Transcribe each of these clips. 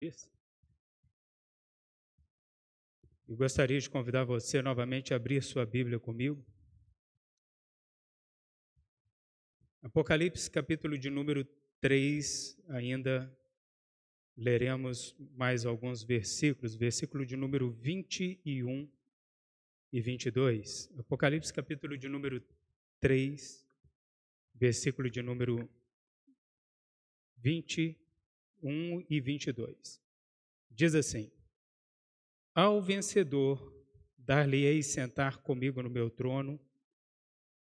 Isso. Eu gostaria de convidar você novamente a abrir sua Bíblia comigo. Apocalipse, capítulo de número 3, ainda leremos mais alguns versículos, versículo de número 21 e 22. Apocalipse, capítulo de número 3, versículo de número 21 e 22. Diz assim: Ao vencedor dar-lhe-ei sentar comigo no meu trono,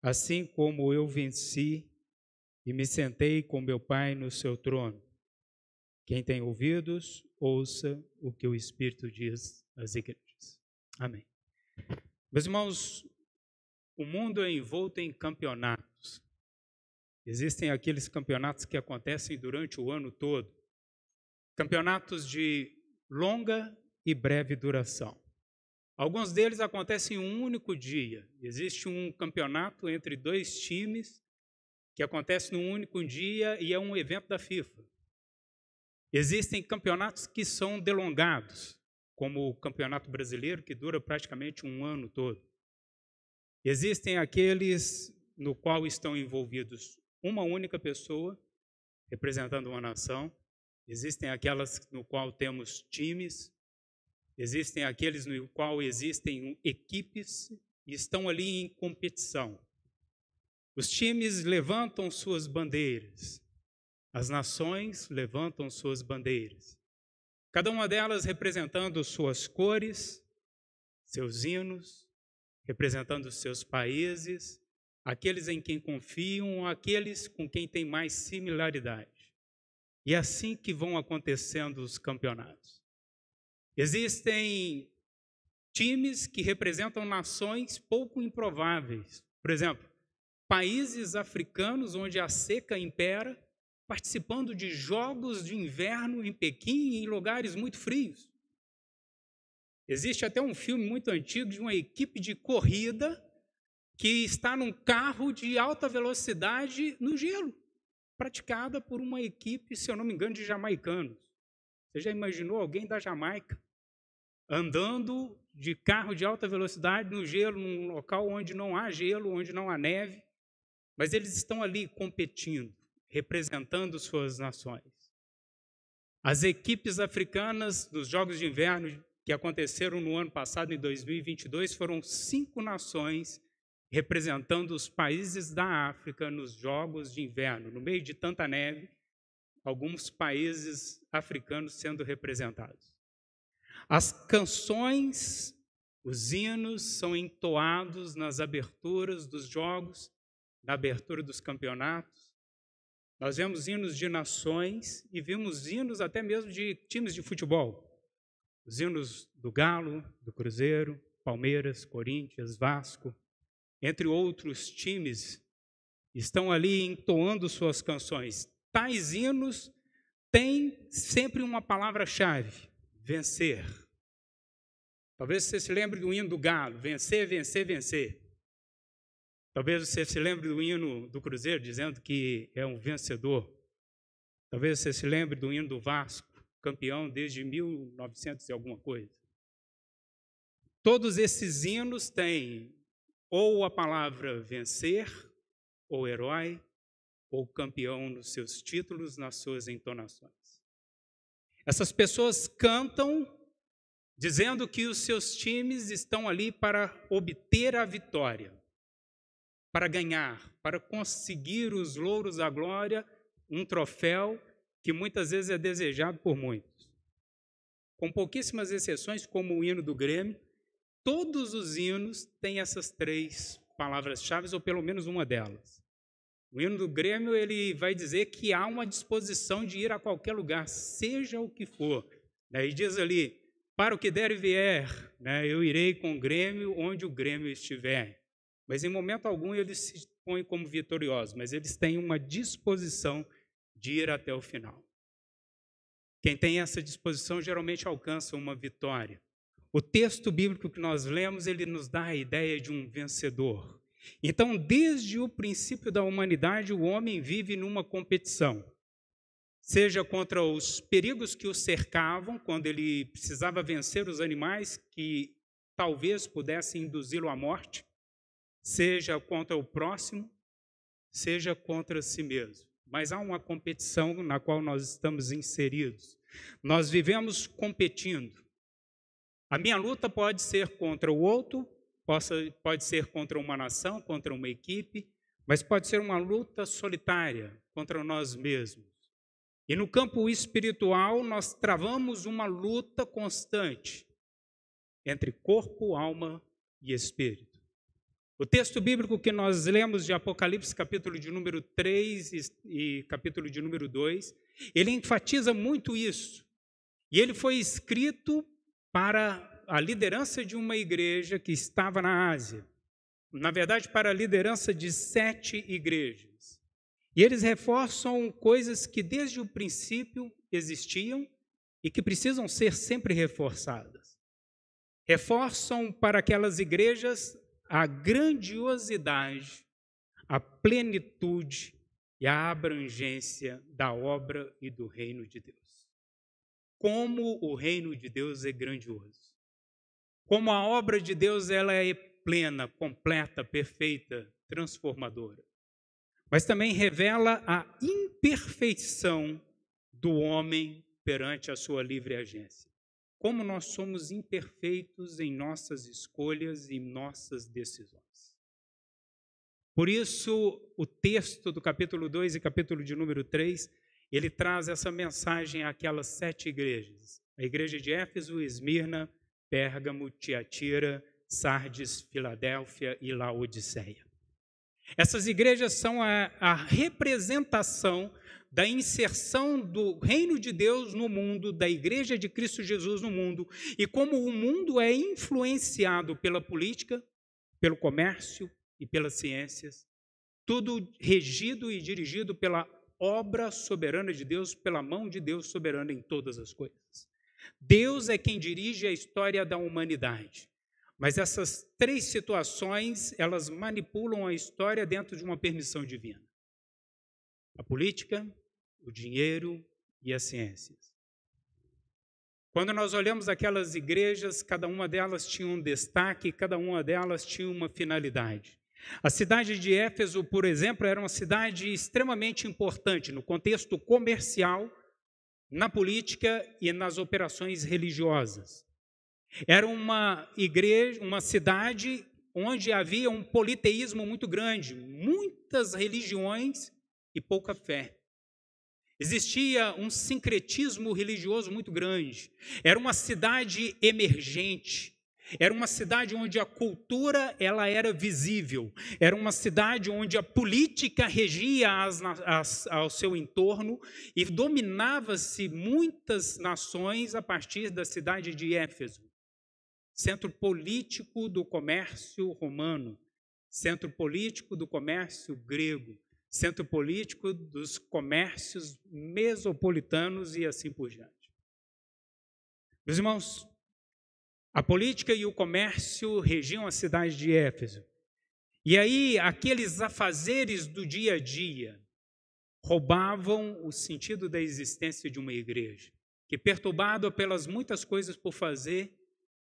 assim como eu venci e me sentei com meu Pai no seu trono. Quem tem ouvidos, ouça o que o Espírito diz às igrejas. Amém. Meus irmãos, o mundo é envolto em campeonatos. Existem aqueles campeonatos que acontecem durante o ano todo. Campeonatos de longa e breve duração. Alguns deles acontecem em um único dia. Existe um campeonato entre dois times que acontece num único dia e é um evento da FIFA. Existem campeonatos que são delongados, como o Campeonato Brasileiro, que dura praticamente um ano todo. Existem aqueles no qual estão envolvidos uma única pessoa, representando uma nação. Existem aquelas no qual temos times. Existem aqueles no qual existem equipes e estão ali em competição. Os times levantam suas bandeiras. As nações levantam suas bandeiras. Cada uma delas representando suas cores, seus hinos, representando seus países, aqueles em quem confiam, aqueles com quem tem mais similaridade. E é assim que vão acontecendo os campeonatos. Existem times que representam nações pouco improváveis. Por exemplo, países africanos onde a seca impera, participando de jogos de inverno em Pequim e em lugares muito frios. Existe até um filme muito antigo de uma equipe de corrida que está num carro de alta velocidade no gelo, praticada por uma equipe, se eu não me engano, de jamaicanos. Você já imaginou alguém da Jamaica andando de carro de alta velocidade no gelo, num local onde não há gelo, onde não há neve, mas eles estão ali competindo, representando suas nações. As equipes africanas dos Jogos de Inverno que aconteceram no ano passado, em 2022, foram 5 nações representando os países da África nos Jogos de Inverno. No meio de tanta neve, alguns países africanos sendo representados. As canções, os hinos são entoados nas aberturas dos jogos, na abertura dos campeonatos. Nós vemos hinos de nações e vimos hinos até mesmo de times de futebol. Os hinos do Galo, do Cruzeiro, Palmeiras, Corinthians, Vasco, entre outros times, estão ali entoando suas canções. Tais hinos têm sempre uma palavra-chave: vencer. Talvez você se lembre do hino do Galo: vencer, vencer, vencer. Talvez você se lembre do hino do Cruzeiro, dizendo que é um vencedor. Talvez você se lembre do hino do Vasco, campeão desde 1900 e alguma coisa. Todos esses hinos têm ou a palavra vencer, ou herói, ou campeão nos seus títulos, nas suas entonações. Essas pessoas cantam dizendo que os seus times estão ali para obter a vitória, para ganhar, para conseguir os louros da glória, um troféu que muitas vezes é desejado por muitos. Com pouquíssimas exceções, como o hino do Grêmio, todos os hinos têm essas 3 palavras-chave, ou pelo menos uma delas. O hino do Grêmio, ele vai dizer que há uma disposição de ir a qualquer lugar, seja o que for. E diz ali: para o que der e vier, eu irei com o Grêmio onde o Grêmio estiver. Mas em momento algum eles se põem como vitoriosos, mas eles têm uma disposição de ir até o final. Quem tem essa disposição geralmente alcança uma vitória. O texto bíblico que nós lemos, ele nos dá a ideia de um vencedor. Então, desde o princípio da humanidade, o homem vive numa competição. seja contra os perigos que o cercavam, quando ele precisava vencer os animais que talvez pudessem induzi-lo à morte, seja contra o próximo, seja contra si mesmo. Mas há uma competição na qual nós estamos inseridos. Nós vivemos competindo. A minha luta pode ser contra o outro, pode ser contra uma nação, contra uma equipe, mas pode ser uma luta solitária contra nós mesmos. E no campo espiritual, nós travamos uma luta constante entre corpo, alma e espírito. O texto bíblico que nós lemos de Apocalipse, capítulo de número 3 e capítulo de número 2, ele enfatiza muito isso. E ele foi escrito para a liderança de uma igreja que estava na Ásia. Na verdade, para a liderança de 7 igrejas. E eles reforçam coisas que desde o princípio existiam e que precisam ser sempre reforçadas. Reforçam para aquelas igrejas a grandiosidade, a plenitude e a abrangência da obra e do reino de Deus. Como o reino de Deus é grandioso. Como a obra de Deus ela é plena, completa, perfeita, transformadora. Mas também revela a imperfeição do homem perante a sua livre agência. Como nós somos imperfeitos em nossas escolhas e nossas decisões. Por isso, o texto do capítulo 2 e capítulo de número 3, ele traz essa mensagem àquelas 7 igrejas. A igreja de Éfeso, Esmirna, Pérgamo, Tiatira, Sardes, Filadélfia e Laodiceia. Essas igrejas são a representação da inserção do reino de Deus no mundo, da igreja de Cristo Jesus no mundo, e como o mundo é influenciado pela política, pelo comércio e pelas ciências, tudo regido e dirigido pela obra soberana de Deus, pela mão de Deus soberana em todas as coisas. Deus é quem dirige a história da humanidade. Mas essas 3 situações, elas manipulam a história dentro de uma permissão divina. A política, o dinheiro e as ciências. Quando nós olhamos aquelas igrejas, cada uma delas tinha um destaque, cada uma delas tinha uma finalidade. A cidade de Éfeso, por exemplo, era uma cidade extremamente importante no contexto comercial, na política e nas operações religiosas. Era uma igreja, uma cidade onde havia um politeísmo muito grande, muitas religiões e pouca fé. Existia um sincretismo religioso muito grande. Era uma cidade emergente. Era uma cidade onde a cultura ela era visível. Era uma cidade onde a política regia ao seu entorno e dominava-se muitas nações a partir da cidade de Éfeso. Centro político do comércio romano, centro político do comércio grego, centro político dos comércios mesopolitanos e assim por diante. Meus irmãos, a política e o comércio regiam a cidade de Éfeso. E aí, aqueles afazeres do dia a dia roubavam o sentido da existência de uma igreja, que, perturbada pelas muitas coisas por fazer,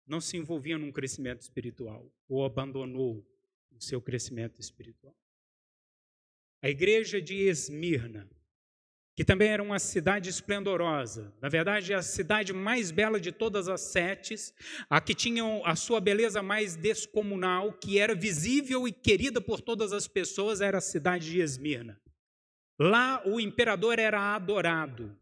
não se envolvia num crescimento espiritual, ou abandonou o seu crescimento espiritual. A igreja de Esmirna, que também era uma cidade esplendorosa, na verdade a cidade mais bela de todas as 7, a que tinha a sua beleza mais descomunal, que era visível e querida por todas as pessoas, era a cidade de Esmirna. Lá o imperador era adorado,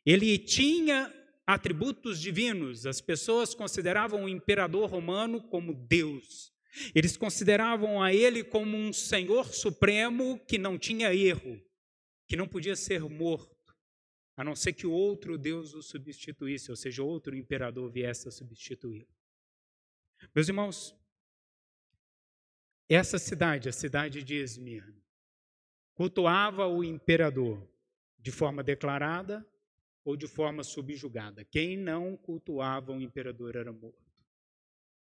ele tinha atributos divinos, as pessoas consideravam o imperador romano como Deus. Eles consideravam a ele como um senhor supremo que não tinha erro, que não podia ser morto, a não ser que outro Deus o substituísse, ou seja, outro imperador viesse a substituí-lo. Meus irmãos, essa cidade, a cidade de Esmirna, cultuava o imperador de forma declarada ou de forma subjugada. Quem não cultuava o imperador era morto.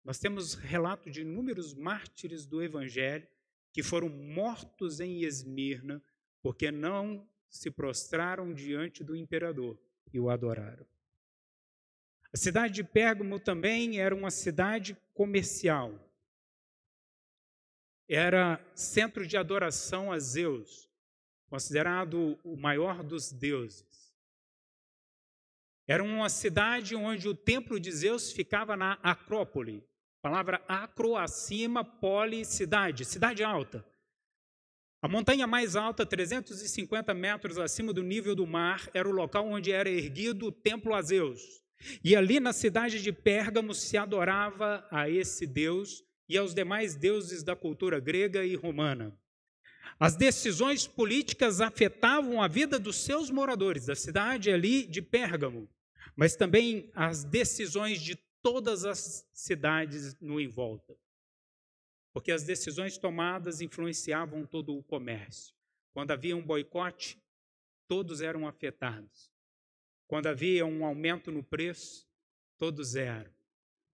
Nós temos relato de inúmeros mártires do Evangelho que foram mortos em Esmirna porque não se prostraram diante do imperador e o adoraram. A cidade de Pérgamo também era uma cidade comercial. Era centro de adoração a Zeus, considerado o maior dos deuses. Era uma cidade onde o templo de Zeus ficava na Acrópole. A palavra acro, acima, pole, cidade, cidade alta. A montanha mais alta, 350 metros acima do nível do mar, era o local onde era erguido o templo a Zeus. E ali na cidade de Pérgamo se adorava a esse Deus e aos demais deuses da cultura grega e romana. As decisões políticas afetavam a vida dos seus moradores, da cidade ali de Pérgamo, mas também as decisões de todas as cidades no envolta. Porque as decisões tomadas influenciavam todo o comércio. Quando havia um boicote, todos eram afetados. Quando havia um aumento no preço, todos eram.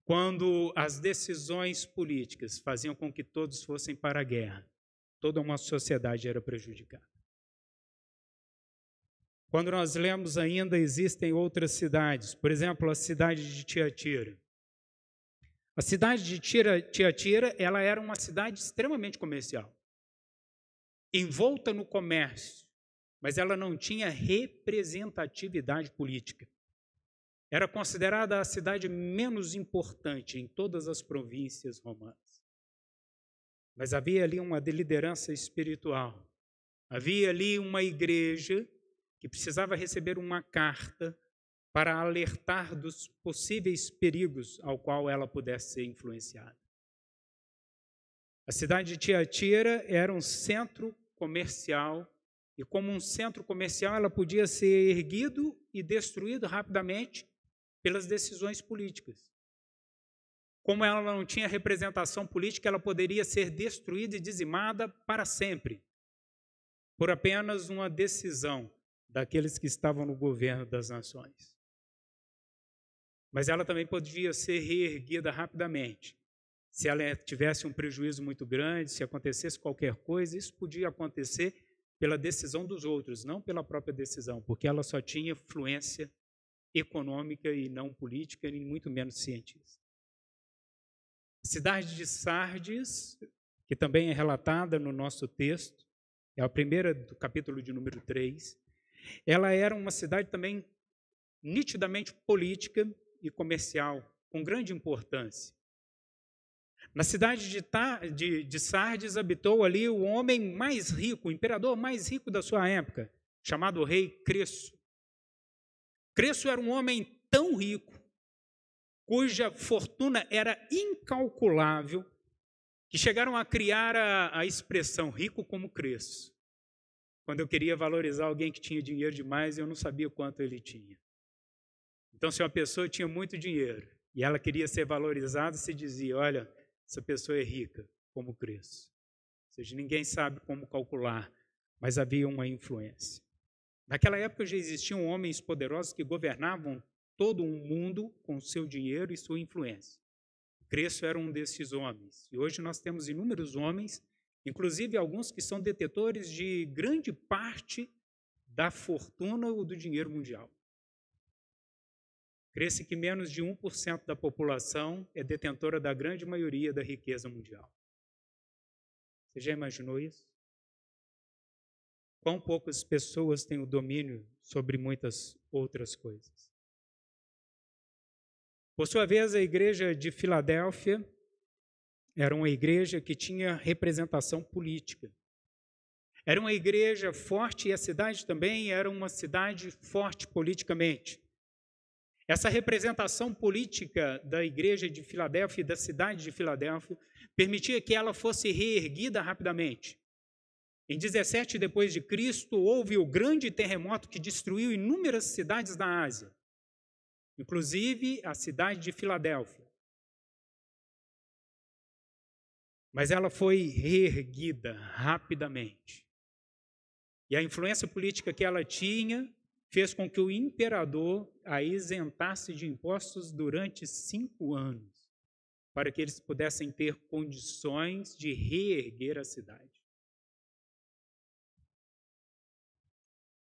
Quando as decisões políticas faziam com que todos fossem para a guerra, toda uma sociedade era prejudicada. Quando nós lemos ainda, existem outras cidades, por exemplo, a cidade de Tiatira. A cidade de Tiatira, ela era uma cidade extremamente comercial, envolta no comércio, mas ela não tinha representatividade política. Era considerada a cidade menos importante em todas as províncias romanas. Mas havia ali uma liderança espiritual. Havia ali uma igreja que precisava receber uma carta para alertar dos possíveis perigos ao qual ela pudesse ser influenciada. A cidade de Tiatira era um centro comercial, e como um centro comercial ela podia ser erguido e destruído rapidamente pelas decisões políticas. Como ela não tinha representação política, ela poderia ser destruída e dizimada para sempre, por apenas uma decisão daqueles que estavam no governo das nações. Mas ela também podia ser reerguida rapidamente. Se ela tivesse um prejuízo muito grande, se acontecesse qualquer coisa, isso podia acontecer pela decisão dos outros, não pela própria decisão, porque ela só tinha influência econômica e não política, e muito menos cientista. A cidade de Sardes, que também é relatada no nosso texto, é a primeira do capítulo de número 3, ela era uma cidade também nitidamente política e comercial, com grande importância. Na cidade de Sardes habitou ali o homem mais rico, o imperador mais rico da sua época, chamado rei Cresso. Cresso era um homem tão rico, cuja fortuna era incalculável, que chegaram a criar a expressão rico como Cresso. Quando eu queria valorizar alguém que tinha dinheiro demais, eu não sabia quanto ele tinha. Então, se uma pessoa tinha muito dinheiro e ela queria ser valorizada, se dizia, olha, essa pessoa é rica, como Cresso. Ou seja, ninguém sabe como calcular, mas havia uma influência. Naquela época já existiam homens poderosos que governavam todo um mundo com seu dinheiro e sua influência. Cresso era um desses homens. E hoje nós temos inúmeros homens, inclusive alguns que são detetores de grande parte da fortuna ou do dinheiro mundial. Crê-se que menos de 1% da população é detentora da grande maioria da riqueza mundial. Você já imaginou isso? Quão poucas pessoas têm o domínio sobre muitas outras coisas? Por sua vez, a igreja de Filadélfia era uma igreja que tinha representação política. Era uma igreja forte e a cidade também era uma cidade forte politicamente. Essa representação política da igreja de Filadélfia e da cidade de Filadélfia permitia que ela fosse reerguida rapidamente. Em 17 depois de Cristo, houve o grande terremoto que destruiu inúmeras cidades da Ásia, inclusive a cidade de Filadélfia. Mas ela foi reerguida rapidamente. E a influência política que ela tinha fez com que o imperador a isentasse de impostos durante 5 anos, para que eles pudessem ter condições de reerguer a cidade.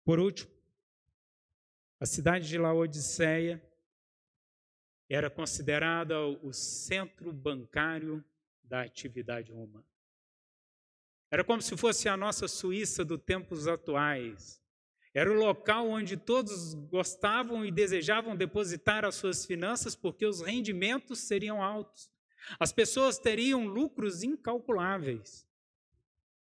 Por último, a cidade de Laodiceia era considerada o centro bancário da atividade humana. Era como se fosse a nossa Suíça dos tempos atuais. Era o local onde todos gostavam e desejavam depositar as suas finanças porque os rendimentos seriam altos. As pessoas teriam lucros incalculáveis.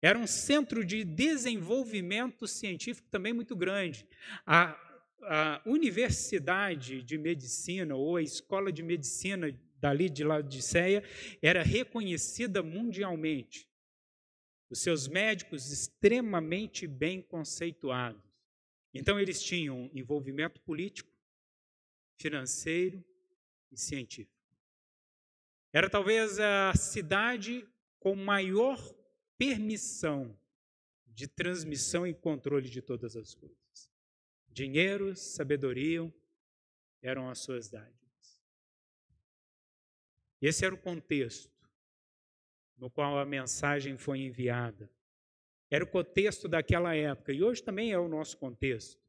Era um centro de desenvolvimento científico também muito grande. A Universidade de Medicina, ou a Escola de Medicina dali de Laodiceia, era reconhecida mundialmente. Os seus médicos extremamente bem conceituados. Então, eles tinham envolvimento político, financeiro e científico. Era talvez a cidade com maior permissão de transmissão e controle de todas as coisas. Dinheiro, sabedoria eram as suas dádivas. Esse era o contexto no qual a mensagem foi enviada. Era o contexto daquela época, e hoje também é o nosso contexto.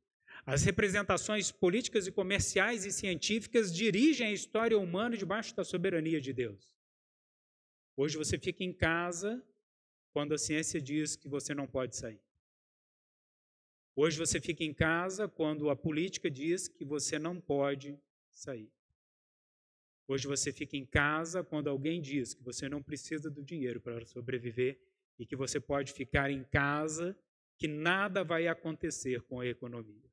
As representações políticas e comerciais e científicas dirigem a história humana debaixo da soberania de Deus. Hoje você fica em casa quando a ciência diz que você não pode sair. Hoje você fica em casa quando a política diz que você não pode sair. Hoje você fica em casa quando alguém diz que você não precisa do dinheiro para sobreviver e que você pode ficar em casa, que nada vai acontecer com a economia.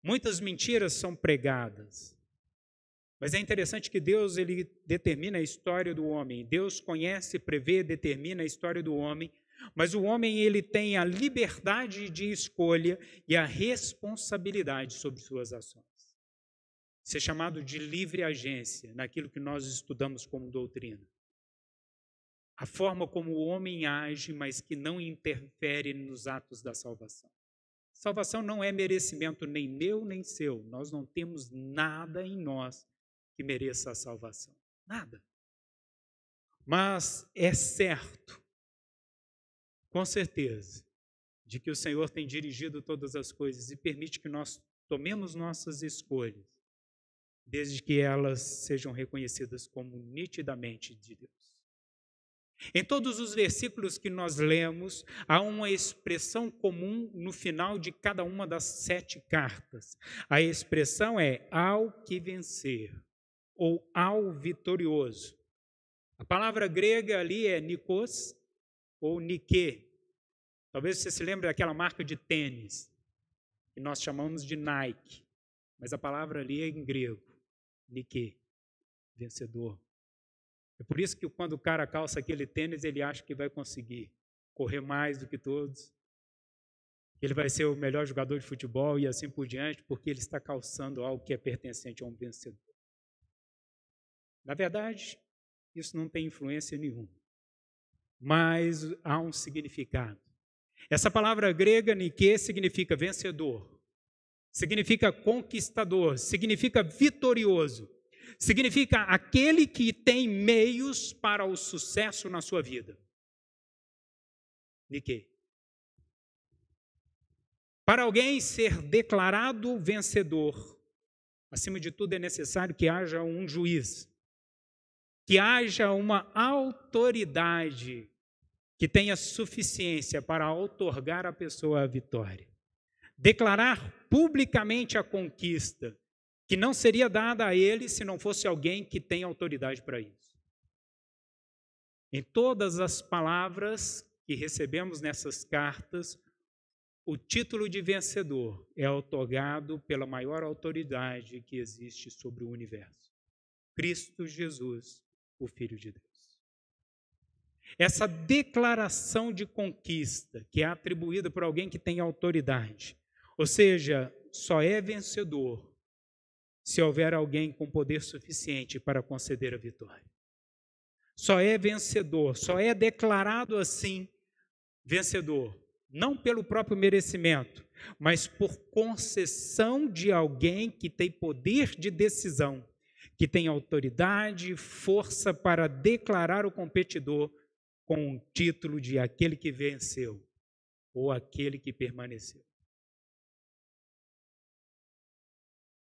Muitas mentiras são pregadas, mas é interessante que Deus ele determina a história do homem. Deus conhece, prevê, determina a história do homem, mas o homem ele tem a liberdade de escolha e a responsabilidade sobre suas ações. Isso é chamado de livre agência, naquilo que nós estudamos como doutrina. A forma como o homem age, mas que não interfere nos atos da salvação. Salvação não é merecimento nem meu nem seu. Nós não temos nada em nós que mereça a salvação. Nada. Mas é certo, com certeza, de que o Senhor tem dirigido todas as coisas e permite que nós tomemos nossas escolhas, desde que elas sejam reconhecidas como nitidamente de Deus. Em todos os versículos que nós lemos, há uma expressão comum no final de cada uma das 7 cartas. A expressão é ao que vencer, ou ao vitorioso. A palavra grega ali é nikos, ou nike. Talvez você se lembre daquela marca de tênis, que nós chamamos de Nike, mas a palavra ali é em grego, nike, vencedor. É por isso que quando o cara calça aquele tênis, ele acha que vai conseguir correr mais do que todos, que ele vai ser o melhor jogador de futebol e assim por diante, porque ele está calçando algo que é pertencente a um vencedor. Na verdade, isso não tem influência nenhuma, mas há um significado. Essa palavra grega, nike, significa vencedor, significa conquistador, significa vitorioso. Significa aquele que tem meios para o sucesso na sua vida. Nike. Para alguém ser declarado vencedor, acima de tudo é necessário que haja um juiz, que haja uma autoridade que tenha suficiência para outorgar à pessoa a vitória. Declarar publicamente a conquista, que não seria dada a ele se não fosse alguém que tem autoridade para isso. Em todas as palavras que recebemos nessas cartas, o título de vencedor é outorgado pela maior autoridade que existe sobre o universo. Cristo Jesus, o Filho de Deus. Essa declaração de conquista que é atribuída por alguém que tem autoridade, ou seja, só é vencedor se houver alguém com poder suficiente para conceder a vitória. Só é vencedor, só é declarado assim vencedor, não pelo próprio merecimento, mas por concessão de alguém que tem poder de decisão, que tem autoridade e força para declarar o competidor com o título de aquele que venceu. ou aquele que permaneceu?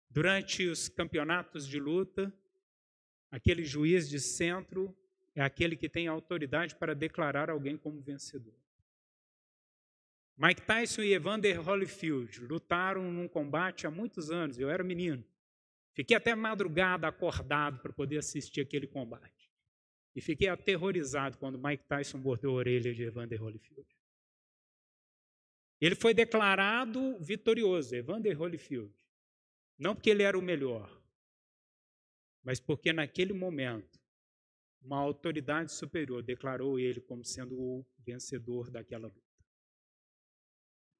Durante os campeonatos de luta, aquele juiz de centro é aquele que tem autoridade para declarar alguém como vencedor. Mike Tyson e Evander Holyfield lutaram num combate há muitos anos. Eu era menino. Fiquei até madrugada acordado para poder assistir aquele combate. E fiquei aterrorizado quando Mike Tyson mordeu a orelha de Evander Holyfield. Ele foi declarado vitorioso, Evander Holyfield. Não porque ele era o melhor, mas porque naquele momento uma autoridade superior declarou ele como sendo o vencedor daquela luta.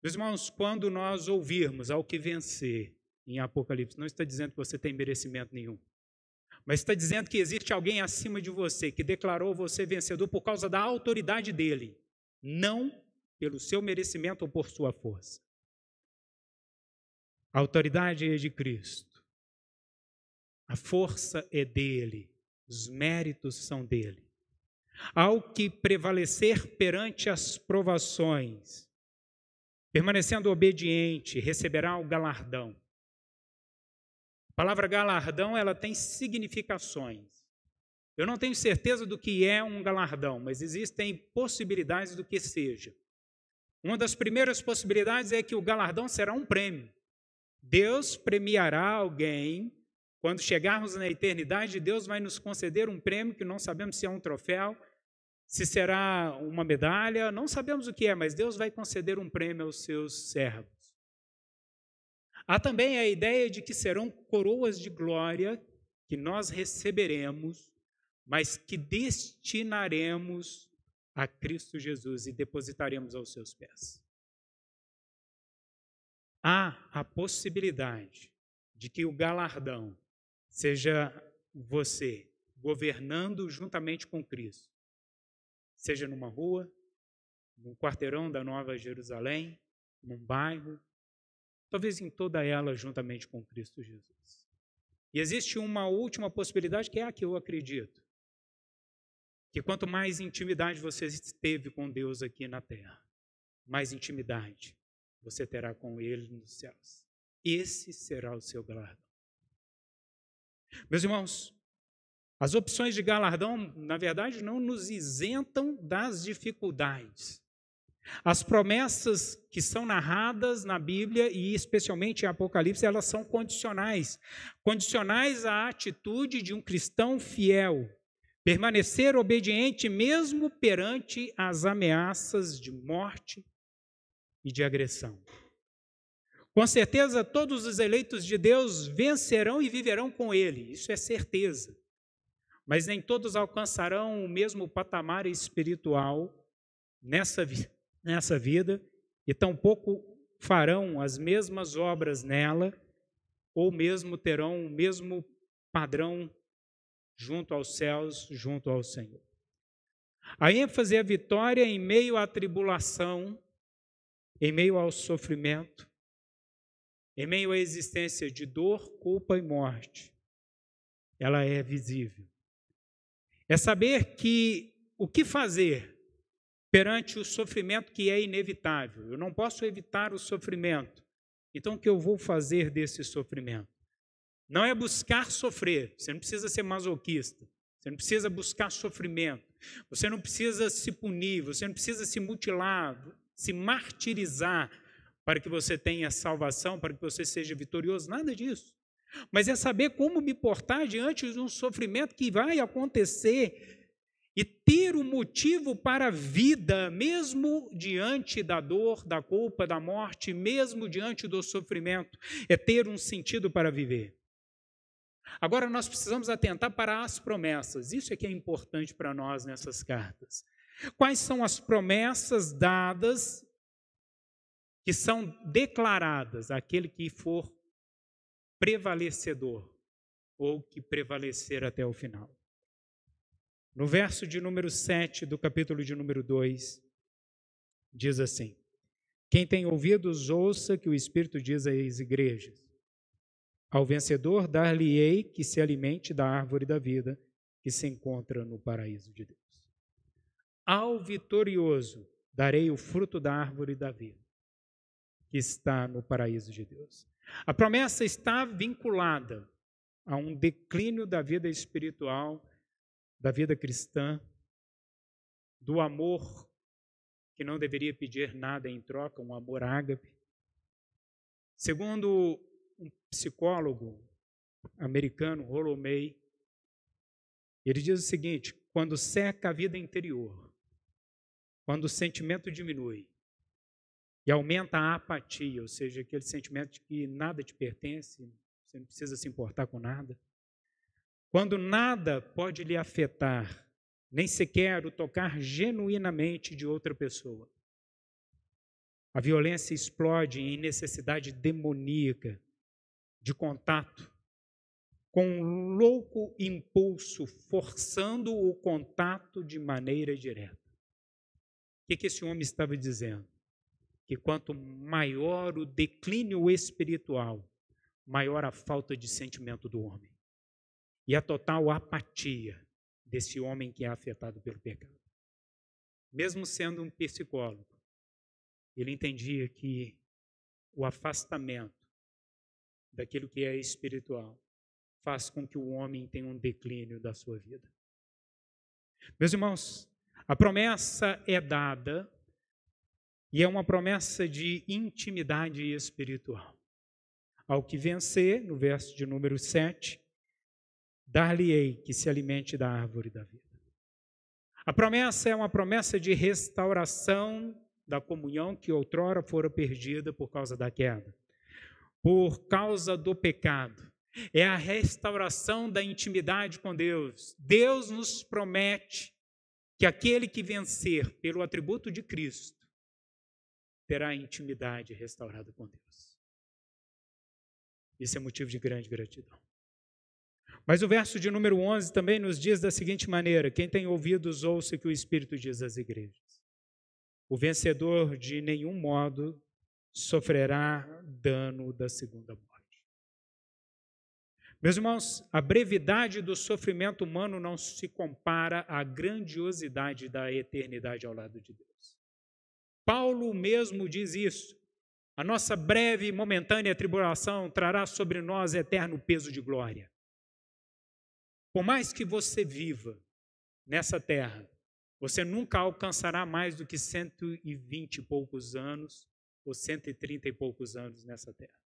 Meus irmãos, quando nós ouvirmos ao que vencer em Apocalipse, não está dizendo que você tem merecimento nenhum, mas está dizendo que existe alguém acima de você que declarou você vencedor por causa da autoridade dele, não pelo seu merecimento ou por sua força. A autoridade é de Cristo, a força é dele, os méritos são dele. Ao que prevalecer perante as provações, permanecendo obediente, receberá o galardão. A palavra galardão, ela tem significações. Eu não tenho certeza do que é um galardão, mas existem possibilidades do que seja. Uma das primeiras possibilidades é que o galardão será um prêmio. Deus premiará alguém. Quando chegarmos na eternidade, Deus vai nos conceder um prêmio que não sabemos se é um troféu, se será uma medalha, não sabemos o que é, mas Deus vai conceder um prêmio aos seus servos. Há também a ideia de que serão coroas de glória que nós receberemos, mas que destinaremos a Cristo Jesus e depositaremos aos seus pés. Há a possibilidade de que o galardão seja você governando juntamente com Cristo, seja numa rua, num quarteirão da Nova Jerusalém, num bairro, talvez em toda ela juntamente com Cristo Jesus. E existe uma última possibilidade que é a que eu acredito, que quanto mais intimidade você teve com Deus aqui na terra, mais intimidade você terá com Ele nos céus. Esse será o seu galardão. Meus irmãos, as opções de galardão, na verdade, não nos isentam das dificuldades. As promessas que são narradas na Bíblia, e especialmente em Apocalipse, elas são condicionais. Condicionais à atitude de um cristão fiel, permanecer obediente mesmo perante as ameaças de morte e de agressão. Com certeza, todos os eleitos de Deus vencerão e viverão com Ele, isso é certeza. Mas nem todos alcançarão o mesmo patamar espiritual nessa vida, e tampouco farão as mesmas obras nela, ou mesmo terão o mesmo padrão junto aos céus, junto ao Senhor. A ênfase é a vitória em meio à tribulação, em meio ao sofrimento, em meio à existência de dor, culpa e morte. Ela é visível. É saber que o que fazer perante o sofrimento que é inevitável. Eu não posso evitar o sofrimento. Então, o que eu vou fazer desse sofrimento? Não é buscar sofrer. Você não precisa ser masoquista. Você não precisa buscar sofrimento. Você não precisa se punir. Você não precisa se mutilar, se martirizar para que você tenha salvação, para que você seja vitorioso. Nada disso. Mas é saber como me portar diante de um sofrimento que vai acontecer e ter um motivo para a vida, mesmo diante da dor, da culpa, da morte, mesmo diante do sofrimento, é ter um sentido para viver. Agora nós precisamos atentar para as promessas, isso é que é importante para nós nessas cartas. Quais são as promessas dadas que são declaradas àquele que for prevalecedor ou que prevalecer até o final? No verso de número 7 do capítulo de número 2, diz assim: quem tem ouvidos, ouça que o Espírito diz às igrejas. Ao vencedor dar-lhe-ei que se alimente da árvore da vida que se encontra no paraíso de Deus. Ao vitorioso darei o fruto da árvore da vida, que está no paraíso de Deus. A promessa está vinculada a um declínio da vida espiritual, da vida cristã, do amor que não deveria pedir nada em troca, um amor ágape. Segundo um psicólogo americano, Rollo May, ele diz o seguinte: quando seca a vida interior, quando o sentimento diminui e aumenta a apatia, ou seja, aquele sentimento de que nada te pertence, você não precisa se importar com nada, quando nada pode lhe afetar, nem sequer o tocar genuinamente de outra pessoa, a violência explode em necessidade demoníaca de contato, com um louco impulso, forçando o contato de maneira direta. O que esse homem estava dizendo? Que quanto maior o declínio espiritual, maior a falta de sentimento do homem. E a total apatia desse homem que é afetado pelo pecado. Mesmo sendo um psicólogo, ele entendia que o afastamento daquilo que é espiritual faz com que o homem tenha um declínio da sua vida. Meus irmãos, a promessa é dada e é uma promessa de intimidade espiritual. Ao que vencer, no verso de número 7, dar-lhe-ei que se alimente da árvore da vida. A promessa é uma promessa de restauração da comunhão que outrora fora perdida por causa da queda, por causa do pecado. É a restauração da intimidade com Deus. Deus nos promete que aquele que vencer pelo atributo de Cristo terá intimidade restaurada com Deus. Isso é motivo de grande gratidão. Mas o verso de número 11 também nos diz da seguinte maneira: quem tem ouvidos, ouça o que o Espírito diz às igrejas. O vencedor de nenhum modo sofrerá dano da segunda morte. Meus irmãos, a brevidade do sofrimento humano não se compara à grandiosidade da eternidade ao lado de Deus. Paulo mesmo diz isso. A nossa breve e momentânea tribulação trará sobre nós eterno peso de glória. Por mais que você viva nessa terra, você nunca alcançará mais do que 120 e poucos anos, ou 130 e poucos anos nessa terra.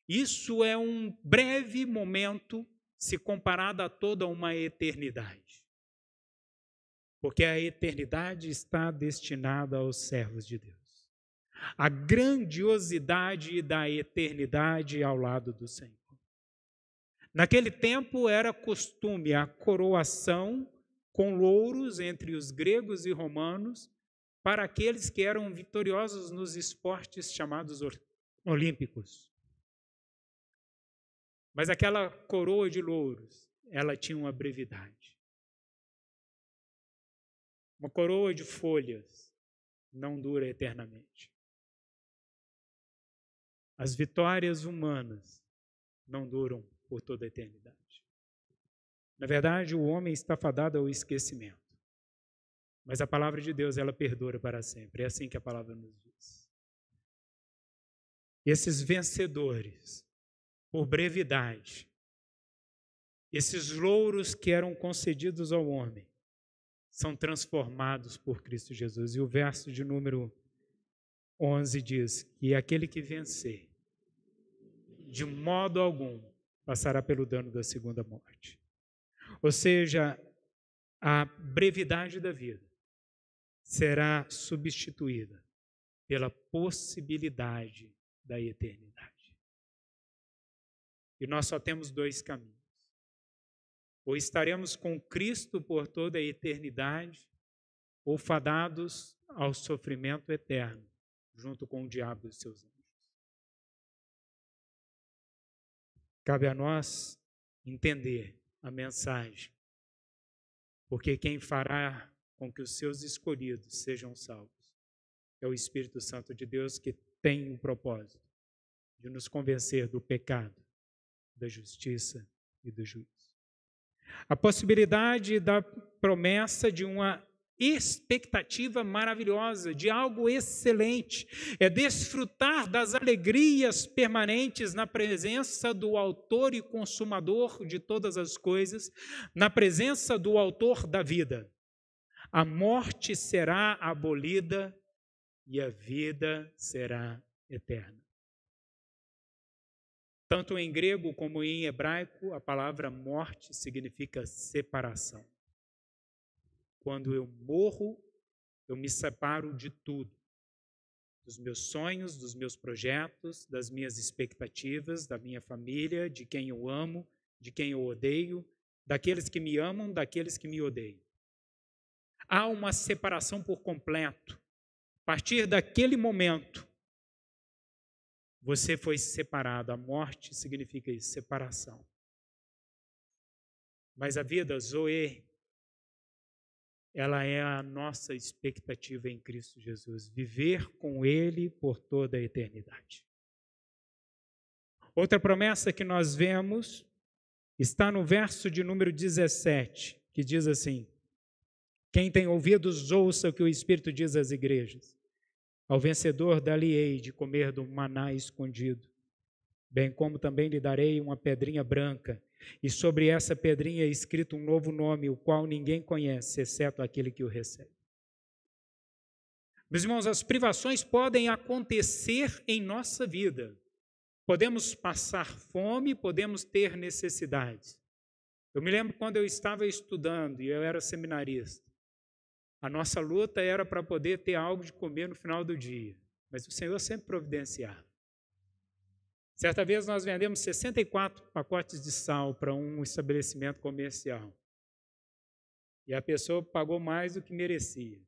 Isso é um breve momento se comparado a toda uma eternidade. Porque a eternidade está destinada aos servos de Deus. A grandiosidade da eternidade ao lado do Senhor. Naquele tempo era costume a coroação com louros entre os gregos e romanos para aqueles que eram vitoriosos nos esportes chamados olímpicos. Mas aquela coroa de louros, ela tinha uma brevidade. Uma coroa de folhas não dura eternamente. As vitórias humanas não duram por toda a eternidade. Na verdade, o homem está fadado ao esquecimento. Mas a palavra de Deus, ela perdura para sempre. É assim que a palavra nos diz. Esses vencedores, por brevidade, esses louros que eram concedidos ao homem, são transformados por Cristo Jesus. E o verso de número 11 diz que aquele que vencer, de modo algum, passará pelo dano da segunda morte. Ou seja, a brevidade da vida será substituída pela possibilidade da eternidade. E nós só temos dois caminhos. Ou estaremos com Cristo por toda a eternidade, ou fadados ao sofrimento eterno, junto com o diabo e os seus anjos. Cabe a nós entender a mensagem, porque quem fará com que os seus escolhidos sejam salvos é o Espírito Santo de Deus, que tem o propósito de nos convencer do pecado, da justiça e do juízo. A possibilidade da promessa de uma expectativa maravilhosa, de algo excelente. É desfrutar das alegrias permanentes na presença do autor e consumador de todas as coisas, na presença do autor da vida. A morte será abolida e a vida será eterna. Tanto em grego como em hebraico, a palavra morte significa separação. Quando eu morro, eu me separo de tudo. Dos meus sonhos, dos meus projetos, das minhas expectativas, da minha família, de quem eu amo, de quem eu odeio, daqueles que me amam, daqueles que me odeiam. Há uma separação por completo. A partir daquele momento, você foi separado. A morte significa isso, separação. Mas a vida, Zoe, ela é a nossa expectativa em Cristo Jesus, viver com Ele por toda a eternidade. Outra promessa que nós vemos está no verso de número 17, que diz assim: quem tem ouvidos, ouça o que o Espírito diz às igrejas. Ao vencedor dar-lhe-ei de comer do maná escondido, bem como também lhe darei uma pedrinha branca, e sobre essa pedrinha é escrito um novo nome, o qual ninguém conhece, exceto aquele que o recebe. Meus irmãos, as privações podem acontecer em nossa vida. Podemos passar fome, podemos ter necessidades. Eu me lembro quando eu estava estudando e eu era seminarista. A nossa luta era para poder ter algo de comer no final do dia, mas o Senhor sempre providenciava. Certa vez nós vendemos 64 pacotes de sal para um estabelecimento comercial. E a pessoa pagou mais do que merecia.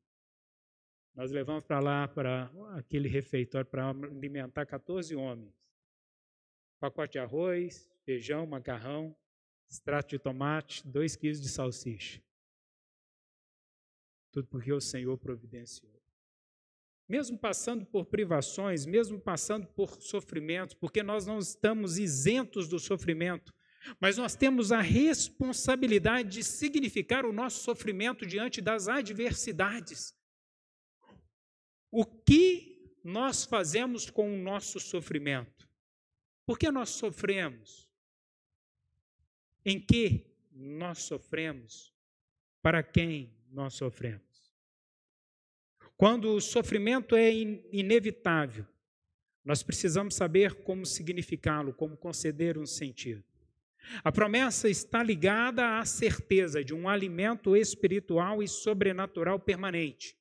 Nós levamos para lá, para aquele refeitório, para alimentar 14 homens. Pacote de arroz, feijão, macarrão, extrato de tomate, 2 quilos de salsicha. Tudo porque o Senhor providenciou. Mesmo passando por privações, mesmo passando por sofrimentos, porque nós não estamos isentos do sofrimento, mas nós temos a responsabilidade de significar o nosso sofrimento diante das adversidades. O que nós fazemos com o nosso sofrimento? Por que nós sofremos? Em que nós sofremos? Para quem nós sofremos? Quando o sofrimento é inevitável, nós precisamos saber como significá-lo, como conceder um sentido. A promessa está ligada à certeza de um alimento espiritual e sobrenatural permanente.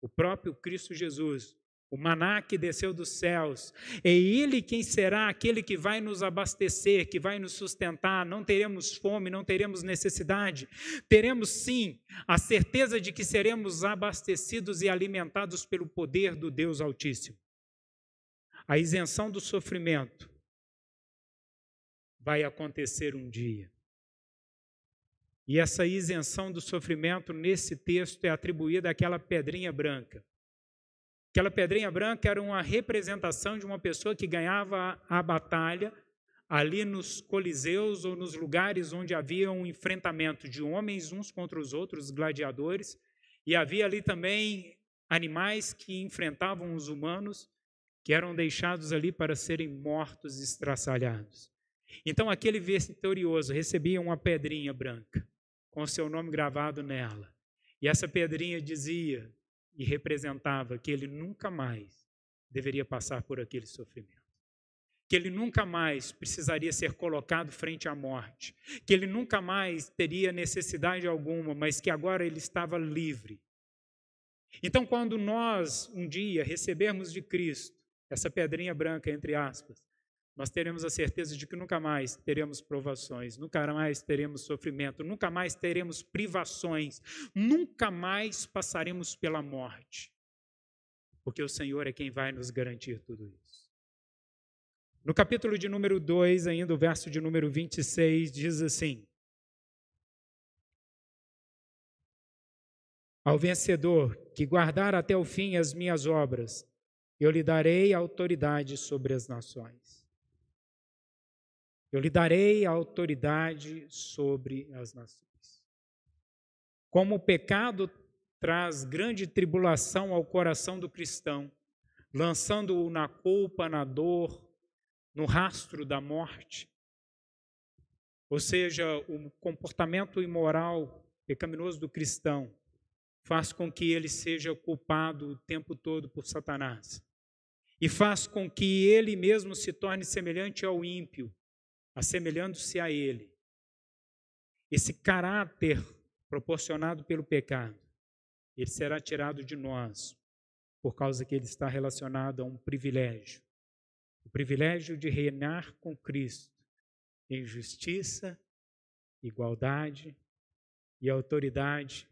O próprio Cristo Jesus, o maná que desceu dos céus, é Ele quem será aquele que vai nos abastecer, que vai nos sustentar. Não teremos fome, não teremos necessidade. Teremos sim a certeza de que seremos abastecidos e alimentados pelo poder do Deus Altíssimo. A isenção do sofrimento vai acontecer um dia. E essa isenção do sofrimento nesse texto é atribuída àquela pedrinha branca. Aquela pedrinha branca era uma representação de uma pessoa que ganhava a batalha ali nos coliseus ou nos lugares onde havia um enfrentamento de homens uns contra os outros, gladiadores, e havia ali também animais que enfrentavam os humanos, que eram deixados ali para serem mortos e estraçalhados. Então aquele vitorioso recebia uma pedrinha branca, com o seu nome gravado nela, e essa pedrinha dizia e representava que ele nunca mais deveria passar por aquele sofrimento, que ele nunca mais precisaria ser colocado frente à morte, que ele nunca mais teria necessidade alguma, mas que agora ele estava livre. Então, quando nós um dia recebermos de Cristo essa pedrinha branca, entre aspas, nós teremos a certeza de que nunca mais teremos provações, nunca mais teremos sofrimento, nunca mais teremos privações, nunca mais passaremos pela morte, porque o Senhor é quem vai nos garantir tudo isso. No capítulo de número 2, ainda o verso de número 26, diz assim: ao vencedor que guardar até o fim as minhas obras, eu lhe darei autoridade sobre as nações. Eu lhe darei autoridade sobre as nações. Como o pecado traz grande tribulação ao coração do cristão, lançando-o na culpa, na dor, no rastro da morte. Ou seja, o comportamento imoral, pecaminoso do cristão faz com que ele seja culpado o tempo todo por Satanás. E faz com que ele mesmo se torne semelhante ao ímpio, assemelhando-se a ele. Esse caráter proporcionado pelo pecado, ele será tirado de nós, por causa que ele está relacionado a um privilégio. O privilégio de reinar com Cristo em justiça, igualdade e autoridade,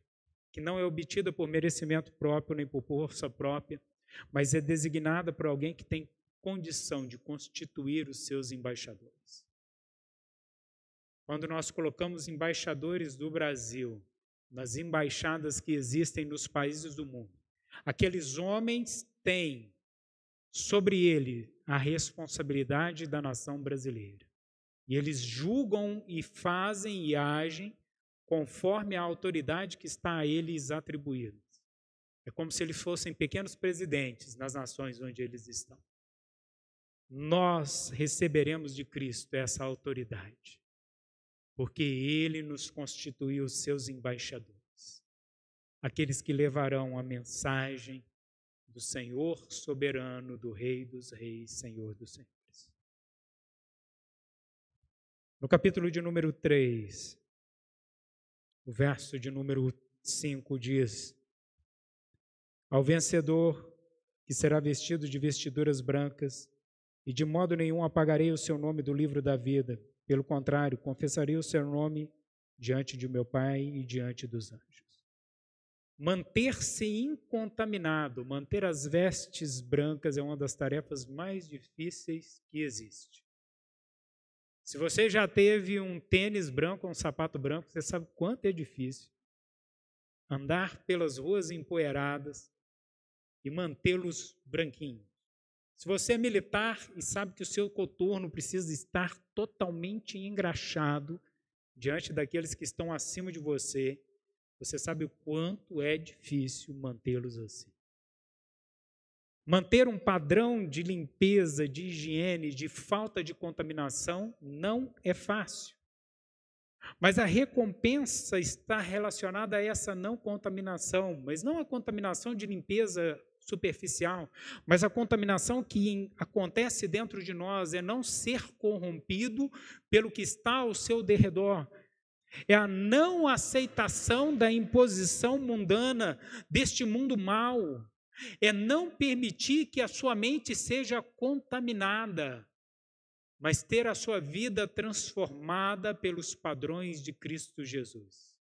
que não é obtida por merecimento próprio nem por força própria, mas é designada por alguém que tem condição de constituir os seus embaixadores. Quando nós colocamos embaixadores do Brasil nas embaixadas que existem nos países do mundo, aqueles homens têm sobre ele a responsabilidade da nação brasileira. E eles julgam e fazem e agem conforme a autoridade que está a eles atribuída. É como se eles fossem pequenos presidentes nas nações onde eles estão. Nós receberemos de Cristo essa autoridade, porque Ele nos constituiu seus embaixadores, aqueles que levarão a mensagem do Senhor soberano, do Rei dos Reis, Senhor dos Senhores. No capítulo de número 3, o verso de número 5 diz: ao vencedor, que será vestido de vestiduras brancas, e de modo nenhum apagarei o seu nome do livro da vida. Pelo contrário, confessarei o seu nome diante de meu Pai e diante dos anjos. Manter-se incontaminado, manter as vestes brancas é uma das tarefas mais difíceis que existe. Se você já teve um tênis branco, um sapato branco, você sabe quanto é difícil andar pelas ruas empoeiradas e mantê-los branquinhos. Se você é militar e sabe que o seu coturno precisa estar totalmente engraxado diante daqueles que estão acima de você, você sabe o quanto é difícil mantê-los assim. Manter um padrão de limpeza, de higiene, de falta de contaminação não é fácil. Mas a recompensa está relacionada a essa não contaminação, mas não a contaminação de limpeza superficial, mas a contaminação que acontece dentro de nós é não ser corrompido pelo que está ao seu derredor. É a não aceitação da imposição mundana deste mundo mau. É não permitir que a sua mente seja contaminada, mas ter a sua vida transformada pelos padrões de Cristo Jesus.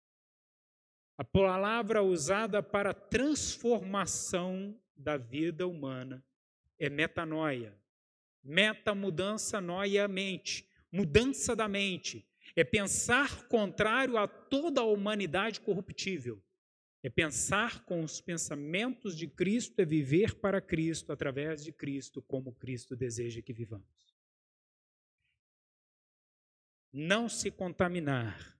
A palavra usada para transformação da vida humana é metanoia. Meta, mudança, noia, mente. Mudança da mente. É pensar contrário a toda a humanidade corruptível. É pensar com os pensamentos de Cristo, é viver para Cristo, através de Cristo, como Cristo deseja que vivamos. Não se contaminar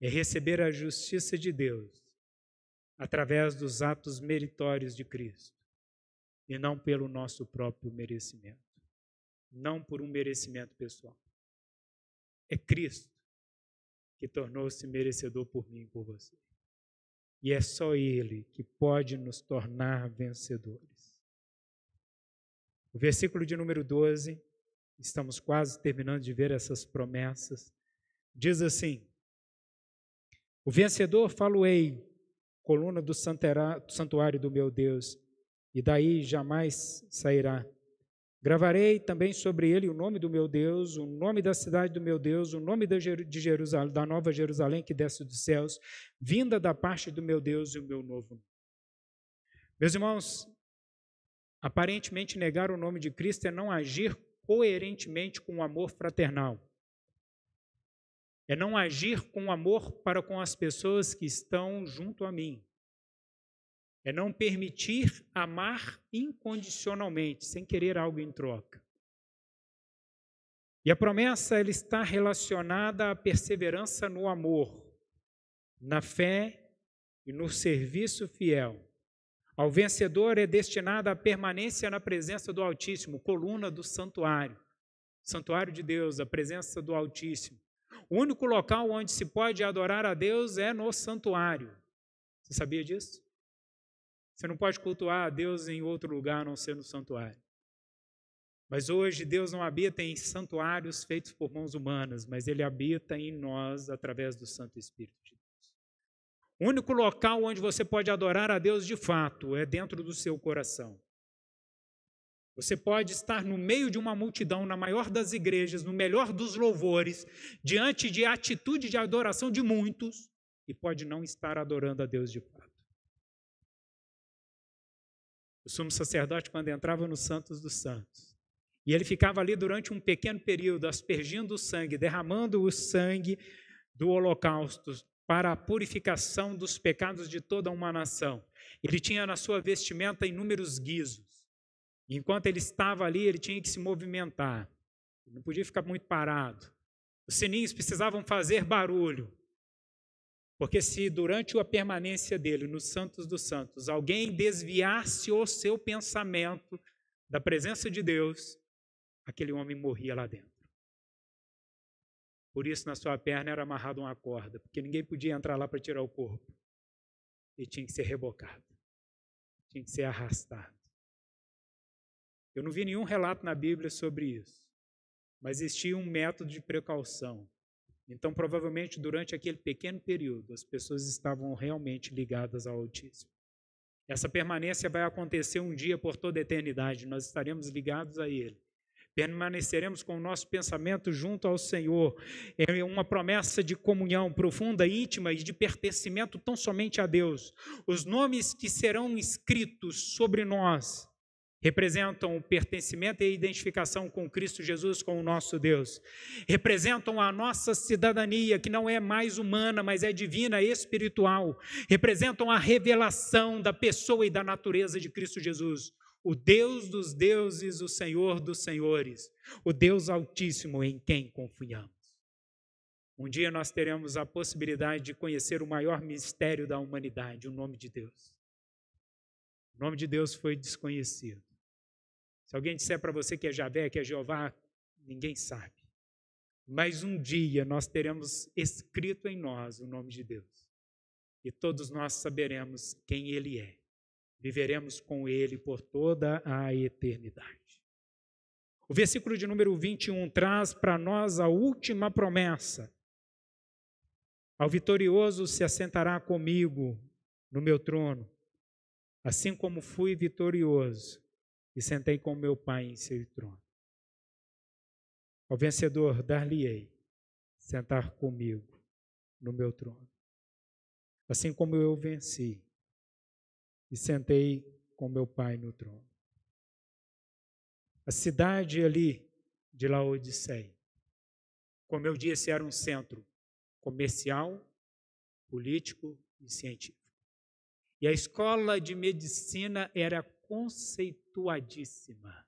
é receber a justiça de Deus através dos atos meritórios de Cristo e não pelo nosso próprio merecimento, não por um merecimento pessoal. É Cristo que tornou-se merecedor por mim e por você. E é só Ele que pode nos tornar vencedores. O versículo de número 12, estamos quase terminando de ver essas promessas, diz assim: o vencedor falo-ei, coluna do santuário do meu Deus, e daí jamais sairá. Gravarei também sobre ele o nome do meu Deus, o nome da cidade do meu Deus, o nome de Jerusalém, da nova Jerusalém que desce dos céus, vinda da parte do meu Deus e o meu novo nome. Meus irmãos, aparentemente negar o nome de Cristo é não agir coerentemente com o amor fraternal. É não agir com amor para com as pessoas que estão junto a mim. É não permitir amar incondicionalmente, sem querer algo em troca. E a promessa ela está relacionada à perseverança no amor, na fé e no serviço fiel. Ao vencedor é destinada a permanência na presença do Altíssimo, coluna do santuário. Santuário de Deus, a presença do Altíssimo. O único local onde se pode adorar a Deus é no santuário. Você sabia disso? Você não pode cultuar a Deus em outro lugar a não ser no santuário. Mas hoje Deus não habita em santuários feitos por mãos humanas, mas Ele habita em nós através do Santo Espírito de Deus. O único local onde você pode adorar a Deus de fato é dentro do seu coração. Você pode estar no meio de uma multidão, na maior das igrejas, no melhor dos louvores, diante de atitude de adoração de muitos, e pode não estar adorando a Deus de fato. O sumo sacerdote, quando entrava no Santos dos Santos, e ele ficava ali durante um pequeno período, aspergindo o sangue, derramando o sangue do holocausto para a purificação dos pecados de toda uma nação. Ele tinha na sua vestimenta inúmeros guizos. Enquanto ele estava ali, ele tinha que se movimentar. Ele não podia ficar muito parado. Os sininhos precisavam fazer barulho. Porque se durante a permanência dele nos Santos dos Santos, alguém desviasse o seu pensamento da presença de Deus, aquele homem morria lá dentro. Por isso, na sua perna era amarrada uma corda, porque ninguém podia entrar lá para tirar o corpo. Ele tinha que ser rebocado, tinha que ser arrastado. Eu não vi nenhum relato na Bíblia sobre isso, mas existia um método de precaução. Então, provavelmente, durante aquele pequeno período, as pessoas estavam realmente ligadas ao Altíssimo. Essa permanência vai acontecer um dia por toda a eternidade, nós estaremos ligados a Ele. Permaneceremos com o nosso pensamento junto ao Senhor. É uma promessa de comunhão profunda, íntima e de pertencimento tão somente a Deus. Os nomes que serão escritos sobre nós representam o pertencimento e a identificação com Cristo Jesus, com o nosso Deus. Representam a nossa cidadania, que não é mais humana, mas é divina e espiritual. Representam a revelação da pessoa e da natureza de Cristo Jesus. O Deus dos deuses, o Senhor dos senhores, o Deus Altíssimo em quem confiamos. Um dia nós teremos a possibilidade de conhecer o maior mistério da humanidade, o nome de Deus. O nome de Deus foi desconhecido. Se alguém disser para você que é Javé, que é Jeová, ninguém sabe. Mas um dia nós teremos escrito em nós o nome de Deus. E todos nós saberemos quem Ele é. Viveremos com Ele por toda a eternidade. O versículo de número 21 traz para nós a última promessa. Ao vitorioso se assentará comigo no meu trono, assim como fui vitorioso e sentei com meu Pai em seu trono. Ao vencedor dar-lhe-ei sentar comigo no meu trono, assim como eu venci e sentei com meu Pai no trono. A cidade ali de Laodiceia, como eu disse, era um centro comercial, político e científico. E a escola de medicina era conceituadíssima.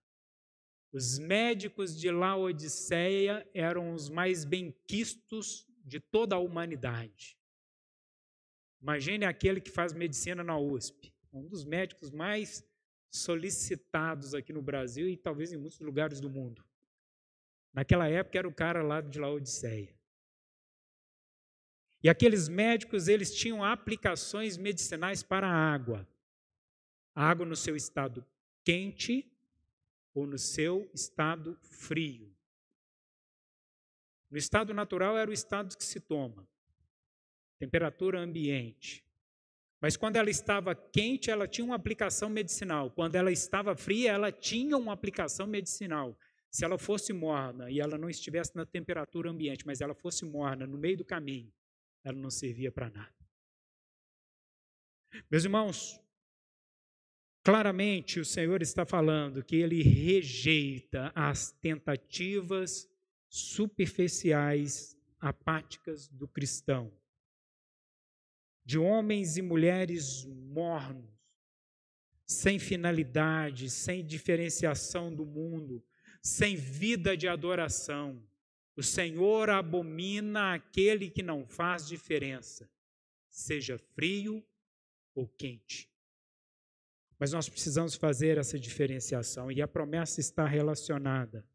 Os médicos de Laodiceia eram os mais benquistos de toda a humanidade. Imagine aquele que faz medicina na USP, um dos médicos mais solicitados aqui no Brasil e talvez em muitos lugares do mundo. Naquela época era o cara lá de Laodiceia. E aqueles médicos, eles tinham aplicações medicinais para a água. A água no seu estado quente ou no seu estado frio. No estado natural era o estado que se toma, temperatura ambiente. Mas quando ela estava quente, ela tinha uma aplicação medicinal. Quando ela estava fria, ela tinha uma aplicação medicinal. Se ela fosse morna e ela não estivesse na temperatura ambiente, mas ela fosse morna no meio do caminho, ela não servia para nada. Meus irmãos, claramente o Senhor está falando que Ele rejeita as tentativas superficiais, apáticas do cristão, de homens e mulheres mornos, sem finalidade, sem diferenciação do mundo, sem vida de adoração. O Senhor abomina aquele que não faz diferença, seja frio ou quente. Mas nós precisamos fazer essa diferenciação, e a promessa está relacionada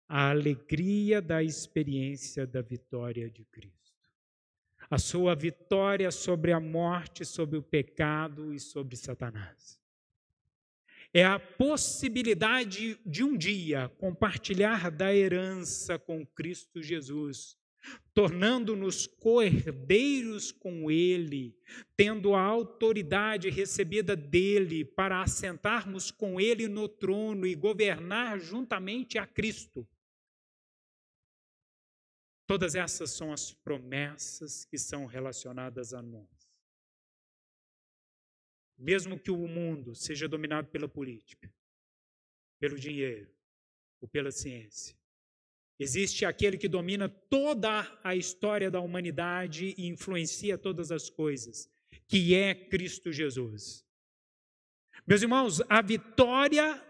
à alegria da experiência da vitória de Cristo. A sua vitória sobre a morte, sobre o pecado e sobre Satanás. É a possibilidade de um dia compartilhar da herança com Cristo Jesus, tornando-nos co-herdeiros com Ele, tendo a autoridade recebida dEle para assentarmos com Ele no trono e governar juntamente a Cristo. Todas essas são as promessas que são relacionadas a nós. Mesmo que o mundo seja dominado pela política, pelo dinheiro ou pela ciência, existe aquele que domina toda a história da humanidade e influencia todas as coisas, que é Cristo Jesus. Meus irmãos, a vitória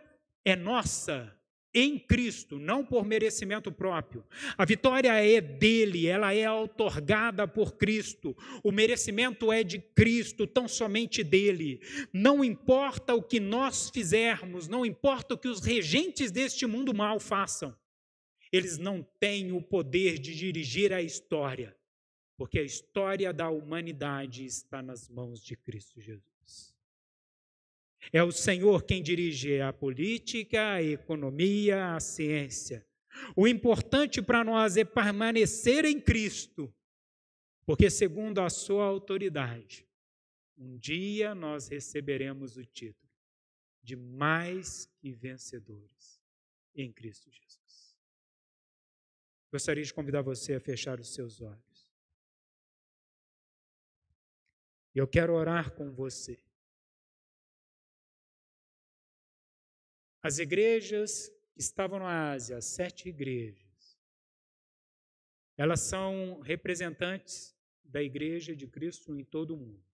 é nossa em Cristo, não por merecimento próprio. A vitória é dele, ela é outorgada por Cristo. O merecimento é de Cristo, tão somente dele. Não importa o que nós fizermos, não importa o que os regentes deste mundo mal façam. Eles não têm o poder de dirigir a história, porque a história da humanidade está nas mãos de Cristo Jesus. É o Senhor quem dirige a política, a economia, a ciência. O importante para nós é permanecer em Cristo, porque segundo a sua autoridade, um dia nós receberemos o título de mais que vencedores em Cristo Jesus. Gostaria de convidar você a fechar os seus olhos. Eu quero orar com você. As igrejas que estavam na Ásia, as 7 igrejas, elas são representantes da Igreja de Cristo em todo o mundo.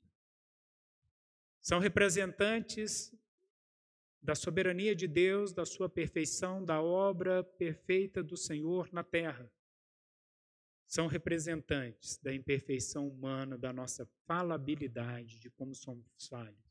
São representantes da soberania de Deus, da sua perfeição, da obra perfeita do Senhor na terra. São representantes da imperfeição humana, da nossa falabilidade, de como somos falhos.